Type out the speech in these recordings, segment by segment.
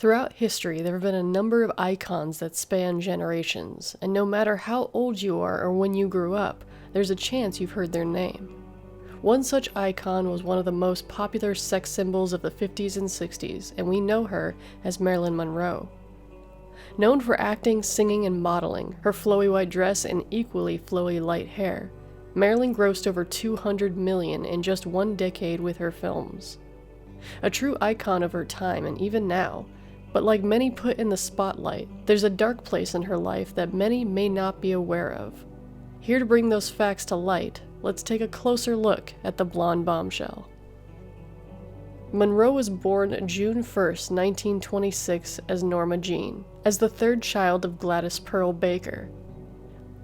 Throughout history, there have been a number of icons that span generations, and no matter how old you are or when you grew up, there's a chance you've heard their name. One such icon was one of the most popular sex symbols of the 50s and 60s, and we know her as Marilyn Monroe. Known for acting, singing, and modeling, her flowy white dress and equally flowy light hair, Marilyn grossed over $200 million in just one decade with her films. A true icon of her time and even now, but like many put in the spotlight, there's a dark place in her life that many may not be aware of. Here to bring those facts to light, let's take a closer look at the blonde bombshell. Monroe was born June 1st, 1926 as Norma Jean, as the third child of Gladys Pearl Baker.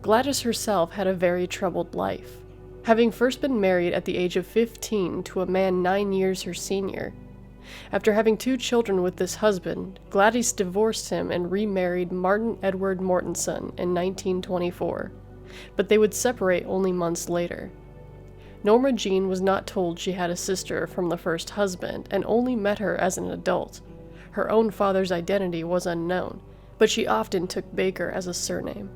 Gladys herself had a very troubled life. Having first been married at the age of 15 to a man 9 years her senior. After having 2 children with this husband, Gladys divorced him and remarried Martin Edward Mortensen in 1924, but they would separate only months later. Norma Jean was not told she had a sister from the first husband and only met her as an adult. Her own father's identity was unknown, but she often took Baker as a surname.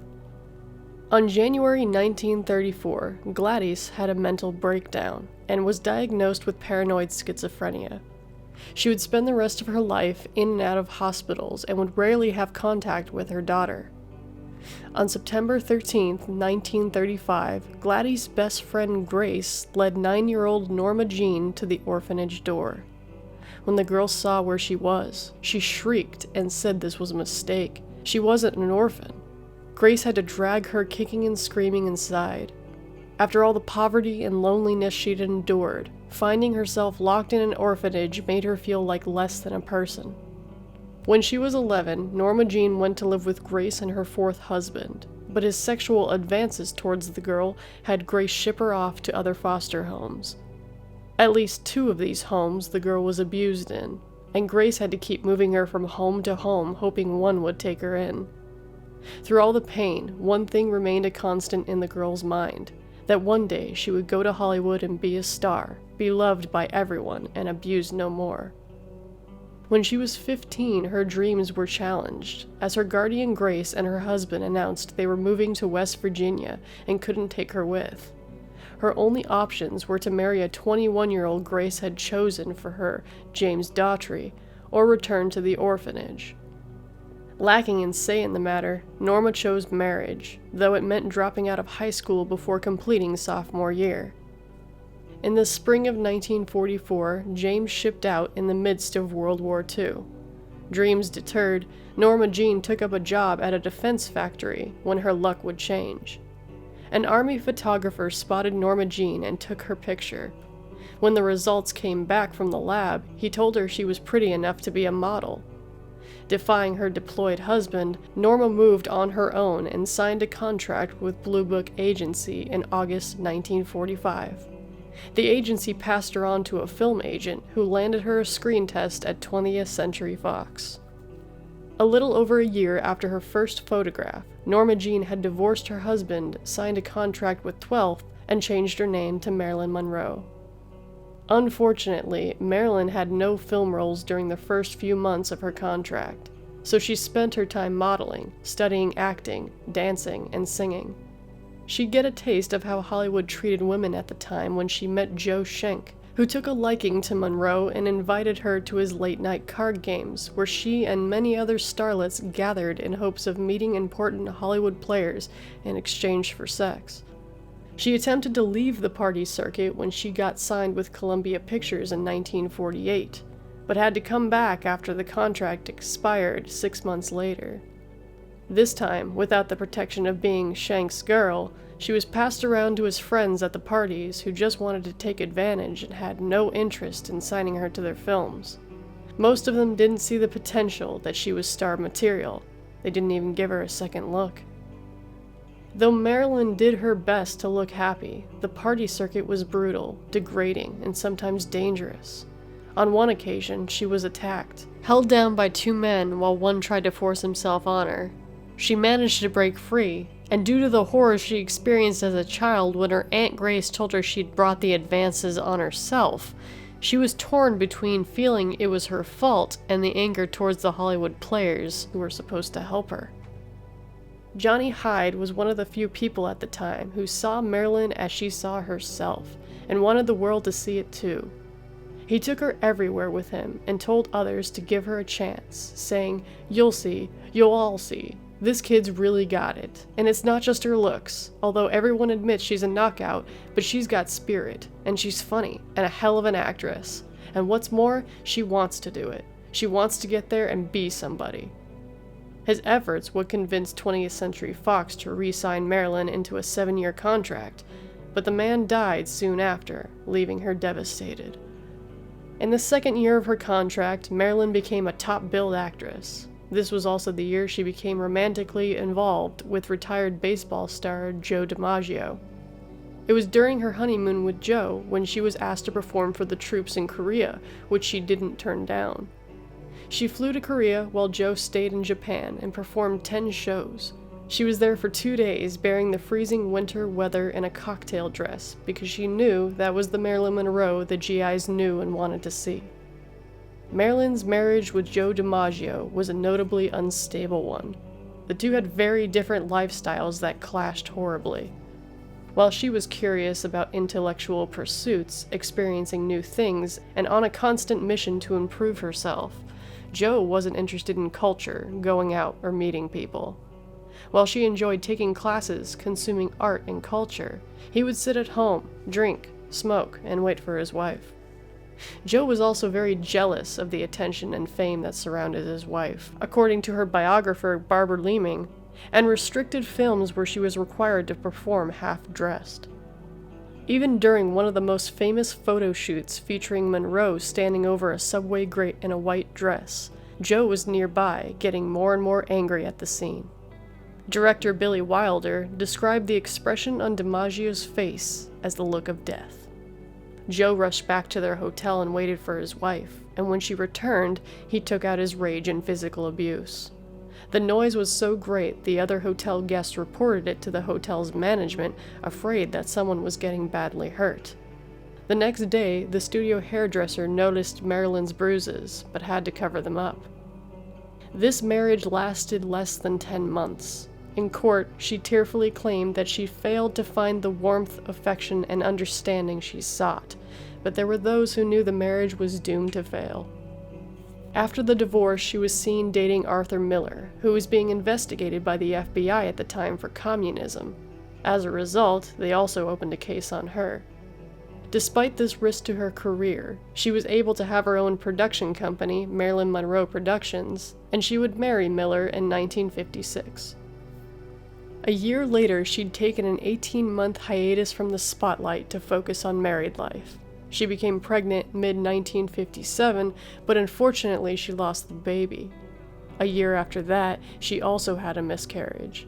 On January 1934, Gladys had a mental breakdown and was diagnosed with paranoid schizophrenia. She would spend the rest of her life in and out of hospitals and would rarely have contact with her daughter. On September 13, 1935, Gladys' best friend Grace led 9-year-old Norma Jean to the orphanage door. When the girl saw where she was, she shrieked and said this was a mistake. She wasn't an orphan. Grace had to drag her kicking and screaming inside. After all the poverty and loneliness she'd endured, finding herself locked in an orphanage made her feel like less than a person. When she was 11, Norma Jean went to live with Grace and her 4th husband, but his sexual advances towards the girl had Grace ship her off to other foster homes. At least 2 of these homes the girl was abused in, and Grace had to keep moving her from home to home, hoping one would take her in. Through all the pain, one thing remained a constant in the girl's mind, that one day she would go to Hollywood and be a star, be loved by everyone, and abused no more. When she was 15, her dreams were challenged, as her guardian Grace and her husband announced they were moving to West Virginia and couldn't take her with. Her only options were to marry a 21-year-old Grace had chosen for her, James Daughtry, or return to the orphanage. Lacking in say in the matter, Norma chose marriage, though it meant dropping out of high school before completing sophomore year. In the spring of 1944, James shipped out in the midst of World War II. Dreams deterred, Norma Jean took up a job at a defense factory when her luck would change. An army photographer spotted Norma Jean and took her picture. When the results came back from the lab, he told her she was pretty enough to be a model. Defying her deployed husband, Norma moved on her own and signed a contract with Blue Book Agency in August 1945. The agency passed her on to a film agent who landed her a screen test at 20th Century Fox. A little over a year after her first photograph, Norma Jean had divorced her husband, signed a contract with 12th, and changed her name to Marilyn Monroe. Unfortunately, Marilyn had no film roles during the first few months of her contract, so she spent her time modeling, studying acting, dancing, and singing. She'd get a taste of how Hollywood treated women at the time when she met Joe Schenck, who took a liking to Monroe and invited her to his late-night card games, where she and many other starlets gathered in hopes of meeting important Hollywood players in exchange for sex. She attempted to leave the party circuit when she got signed with Columbia Pictures in 1948, but had to come back after the contract expired 6 months later. This time, without the protection of being Schenck's girl, she was passed around to his friends at the parties who just wanted to take advantage and had no interest in signing her to their films. Most of them didn't see the potential that she was star material. They didn't even give her a second look. Though Marilyn did her best to look happy, the party circuit was brutal, degrading, and sometimes dangerous. On one occasion, she was attacked, held down by 2 men while one tried to force himself on her. She managed to break free, and due to the horror she experienced as a child when her Aunt Grace told her she'd brought the advances on herself, She was torn between feeling it was her fault and the anger towards the Hollywood players who were supposed to help her. Johnny Hyde was one of the few people at the time who saw Marilyn as she saw herself, and wanted the world to see it too. He took her everywhere with him and told others to give her a chance, saying, "You'll see, you'll all see. This kid's really got it, and it's not just her looks, although everyone admits she's a knockout, but she's got spirit, and she's funny, and a hell of an actress. And what's more, she wants to do it. She wants to get there and be somebody." His efforts would convince 20th Century Fox to re-sign Marilyn into a 7-year contract, but the man died soon after, leaving her devastated. In the second year of her contract, Marilyn became a top-billed actress. This was also the year she became romantically involved with retired baseball star Joe DiMaggio. It was during her honeymoon with Joe when she was asked to perform for the troops in Korea, which she didn't turn down. She flew to Korea while Joe stayed in Japan and performed 10 shows. She was there for 2 days, bearing the freezing winter weather in a cocktail dress, because she knew that was the Marilyn Monroe the GIs knew and wanted to see. Marilyn's marriage with Joe DiMaggio was a notably unstable one. The two had very different lifestyles that clashed horribly. While she was curious about intellectual pursuits, experiencing new things, and on a constant mission to improve herself, Joe wasn't interested in culture, going out, or meeting people. While she enjoyed taking classes, consuming art and culture, he would sit at home, drink, smoke, and wait for his wife. Joe was also very jealous of the attention and fame that surrounded his wife, according to her biographer Barbara Leeming, and restricted films where she was required to perform half-dressed. Even during one of the most famous photo shoots featuring Monroe standing over a subway grate in a white dress, Joe was nearby, getting more and more angry at the scene. Director Billy Wilder described the expression on DiMaggio's face as the look of death. Joe rushed back to their hotel and waited for his wife, and when she returned, he took out his rage and physical abuse. The noise was so great, the other hotel guests reported it to the hotel's management, afraid that someone was getting badly hurt. The next day, the studio hairdresser noticed Marilyn's bruises, but had to cover them up. This marriage lasted less than 10 months. In court, she tearfully claimed that she failed to find the warmth, affection, and understanding she sought, but there were those who knew the marriage was doomed to fail. After the divorce, she was seen dating Arthur Miller, who was being investigated by the FBI at the time for communism. As a result, they also opened a case on her. Despite this risk to her career, she was able to have her own production company, Marilyn Monroe Productions, and she would marry Miller in 1956. A year later, she'd taken an 18-month hiatus from the spotlight to focus on married life. She became pregnant mid-1957, but unfortunately she lost the baby. A year after that, she also had a miscarriage.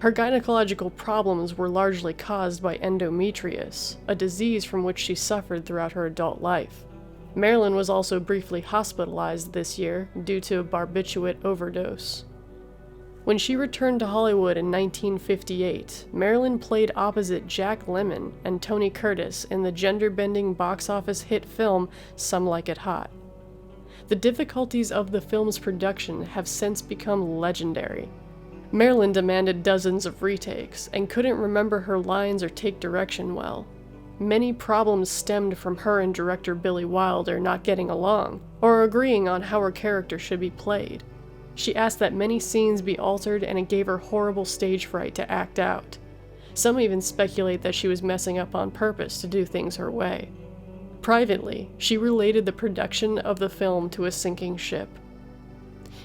Her gynecological problems were largely caused by endometritis, a disease from which she suffered throughout her adult life. Marilyn was also briefly hospitalized this year due to a barbiturate overdose. When she returned to Hollywood in 1958, Marilyn played opposite Jack Lemmon and Tony Curtis in the gender-bending box office hit film Some Like It Hot. The difficulties of the film's production have since become legendary. Marilyn demanded dozens of retakes and couldn't remember her lines or take direction well. Many problems stemmed from her and director Billy Wilder not getting along, or agreeing on how her character should be played. She asked that many scenes be altered, and it gave her horrible stage fright to act out. Some even speculate that she was messing up on purpose to do things her way. Privately, she related the production of the film to a sinking ship.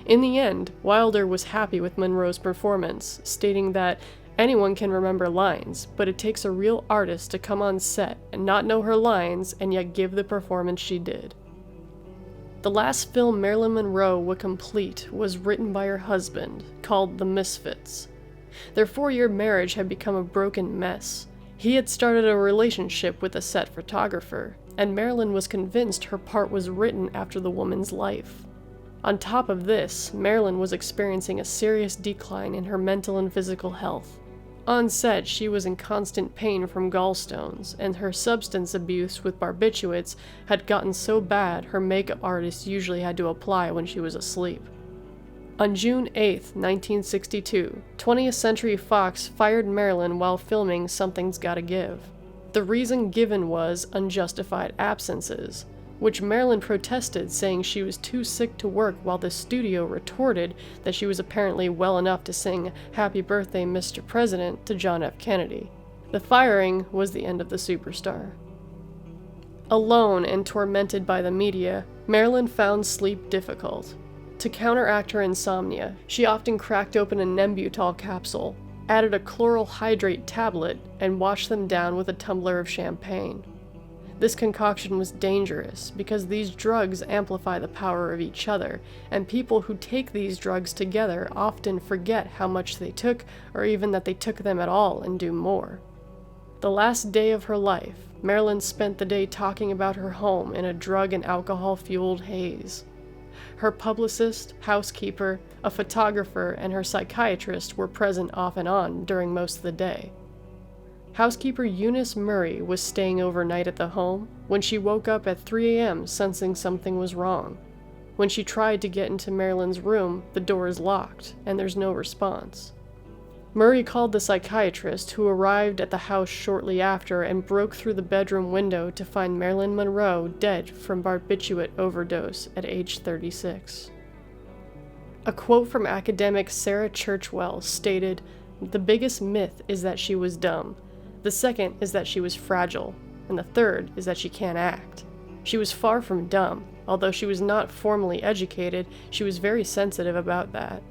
In the end, Wilder was happy with Monroe's performance, stating that anyone can remember lines, but it takes a real artist to come on set and not know her lines and yet give the performance she did. The last film Marilyn Monroe would complete was written by her husband, called The Misfits. Their 4-year marriage had become a broken mess. He had started a relationship with a set photographer, and Marilyn was convinced her part was written after the woman's life. On top of this, Marilyn was experiencing a serious decline in her mental and physical health. On set, she was in constant pain from gallstones, and her substance abuse with barbiturates had gotten so bad her makeup artist usually had to apply when she was asleep. On June 8, 1962, 20th Century Fox fired Marilyn while filming Something's Gotta Give. The reason given was unjustified absences, which Marilyn protested, saying she was too sick to work, while the studio retorted that she was apparently well enough to sing "Happy Birthday, Mr. President" to John F. Kennedy. The firing was the end of the superstar. Alone and tormented by the media, Marilyn found sleep difficult. To counteract her insomnia, she often cracked open a Nembutal capsule, added a chloral hydrate tablet, and washed them down with a tumbler of champagne. This concoction was dangerous because these drugs amplify the power of each other, and people who take these drugs together often forget how much they took, or even that they took them at all, and do more. The last day of her life, Marilyn spent the day talking about her home in a drug and alcohol-fueled haze. Her publicist, housekeeper, a photographer, and her psychiatrist were present off and on during most of the day. Housekeeper Eunice Murray was staying overnight at the home when she woke up at 3 a.m. sensing something was wrong. When she tried to get into Marilyn's room, the door is locked, and there's no response. Murray called the psychiatrist, who arrived at the house shortly after and broke through the bedroom window to find Marilyn Monroe dead from barbiturate overdose at age 36. A quote from academic Sarah Churchwell stated, "The biggest myth is that she was dumb. The second is that she was fragile, and the third is that she can't act. She was far from dumb. Although she was not formally educated, she was very sensitive about that.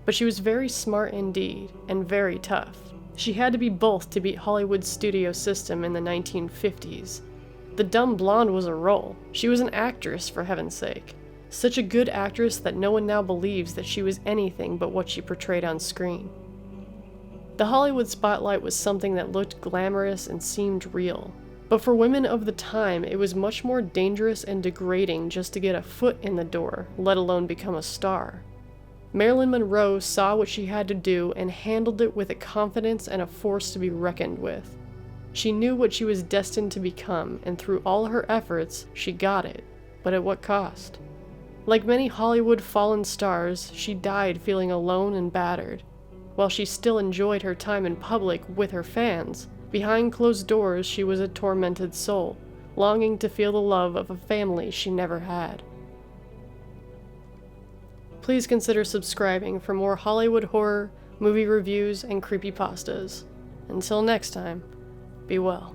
But she was very smart indeed, and very tough. She had to be both to beat Hollywood's studio system in the 1950s. The dumb blonde was a role. She was an actress, for heaven's sake. Such a good actress that no one now believes that she was anything but what she portrayed on screen." The Hollywood spotlight was something that looked glamorous and seemed real. But for women of the time, it was much more dangerous and degrading just to get a foot in the door, let alone become a star. Marilyn Monroe saw what she had to do and handled it with a confidence and a force to be reckoned with. She knew what she was destined to become, and through all her efforts, she got it. But at what cost? Like many Hollywood fallen stars, she died feeling alone and battered. While she still enjoyed her time in public with her fans, behind closed doors she was a tormented soul, longing to feel the love of a family she never had. Please consider subscribing for more Hollywood horror, movie reviews, and creepypastas. Until next time, be well.